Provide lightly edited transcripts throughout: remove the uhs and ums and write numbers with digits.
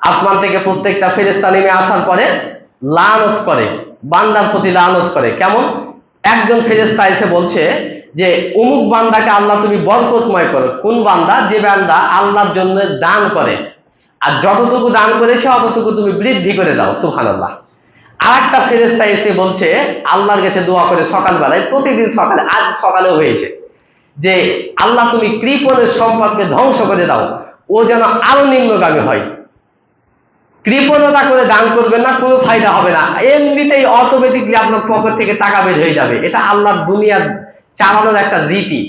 আসমান থেকে প্রত্যেকটা ফেরেশতা নেমে আসার পরে লানত করে, বান্দার প্রতি লানত করে। কেমন? একজন ফেরেশতা এসে বলছে যে অমুক বান্দাকে আল্লাহ তুমি বরকতময় করো। কোন বান্দা? যে বান্দা আল্লাহর জন্য দান করে, আর যতটুকু দান করে সে অতটুকু তুমি বৃদ্ধি করে দাও। সুবহানাল্লাহ। আর একটা ফেরেশতা এসে বলছে, আল্লাহর কাছে দোয়া করে সকালবেলায়, প্রতিদিন সকালে, আজ সকালেও হয়েছে, যে আল্লাহ তুমি কৃপণের সম্পদকে ধ্বংস করে দাও, ও যেন আরো নিম্নগামী হয়। কৃপণতা করে দান করবেন না, কোনো ফায়দা হবে না, এমনিতেই অটোমেটিকলি আপনার পকেট থেকে টাকা বের হয়ে যাবে। এটা আল্লাহর দুনিয়ার চালানোর একটা রীতি।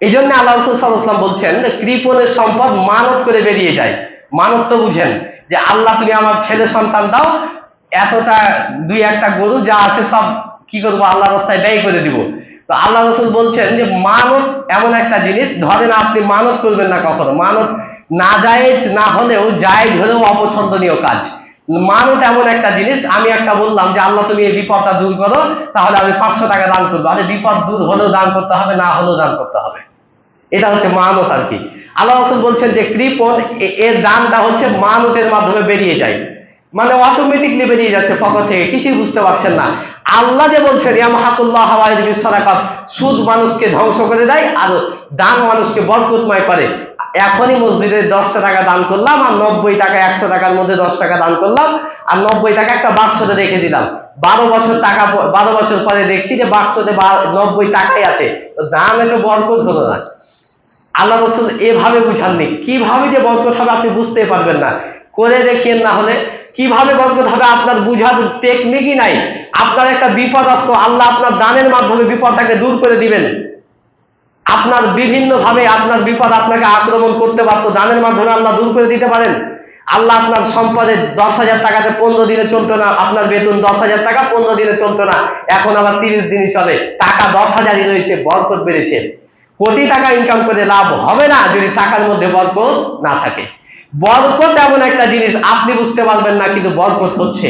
এই জন্য আল্লাহ রাসূল সাল্লাল্লাহু আলাইহি ওয়াসাল্লাম বলছেন যে কৃপণের সম্পদ মানত করে বেরিয়ে যায়। মানত তো বুঝেন, যে আল্লাহ তুমি আমার ছেলে সন্তান দাও, এতটা দুই একটা গরু যা আছে সব কি করবো, আল্লাহ রাস্তায় ব্যয় করে দিব। তো আল্লাহ রাসূল বলছেন যে মানত এমন একটা জিনিস, ধরেন আপনি মানত করবেন না কখনো। মানত নাজায়েজ না হলেও জায়েজ হলেও অপছন্দনীয় কাজ। মানত এমন একটা জিনিস, আমি একটা বললাম যে আল্লাহ তুমি এই বিপদটা দূর করো, তাহলে আমি 500 টাকা দান করবো। আরে বিপদ দূর হলেও দান করতে হবে, না হলেও দান করতে হবে। এটা হচ্ছে মানত আর কি। আল্লাহ রাসূল বলছেন যে কৃপণ, এর দানটা হচ্ছে মানতের মাধ্যমে বেরিয়ে যায়, মানে অটোমেটিকলি বেরিয়ে যাচ্ছে পকেট থেকে, কিছুই বুঝতে পারছেন না। আল্লাহ যে বলছেন ইয়ামহাকুল্লাহ ওয়া ইউযহিবুস সাদাকাত, সুদ মানুষকে ধ্বংস করে দেয় আর দান মানুষকে বরকতময় করে। এখনই মসজিদে 10 টাকা দান করলাম, আর 90 টাকা, 100 টাকার মধ্যে 10 টাকা দান করলাম, আর 90 টাকা একটা বাক্সতে রেখে দিলাম। 12 বছর পরে দেখছি যে বাক্সতে 90 টাকাই আছে, তো দান একটু বরকত হলো না। আল্লাহ রাসূল এভাবে বুঝাননি। কিভাবে যে বরকত হবে আপনি বুঝতে পারবেন না, করে দেখিয়েন না হলে। কিভাবে বরকত হবে আপনার বুঝার টেকনিকই নাই। আপনার একটা বিপদ আসতো, আল্লাহ আপনার দানের মাধ্যমে বিপদটাকে দূর করে দিবেন। আপনার বিভিন্ন ভাবে আপনার বিপদ আপনাকে আক্রমণ করতে পারতো, দানের মাধ্যমে আল্লাহ দূর করে দিতে পারেন। আল্লাহ আপনার সম্পদে 10,000 টাকাতে 15 দিনে চলতো না, আপনার বেতন 10,000 টাকা 15 দিনে চলতো না, এখন আবার 30 দিনই চলে, টাকা 10,000ই রয়েছে, বরকত বেড়েছে। কোটি টাকা ইনকাম করে লাভ হবে না যদি টাকার মধ্যে বরকত না থাকে। বরকত এমন একটা জিনিস আপনি বুঝতে পারবেন না, কিন্তু বরকত হচ্ছে।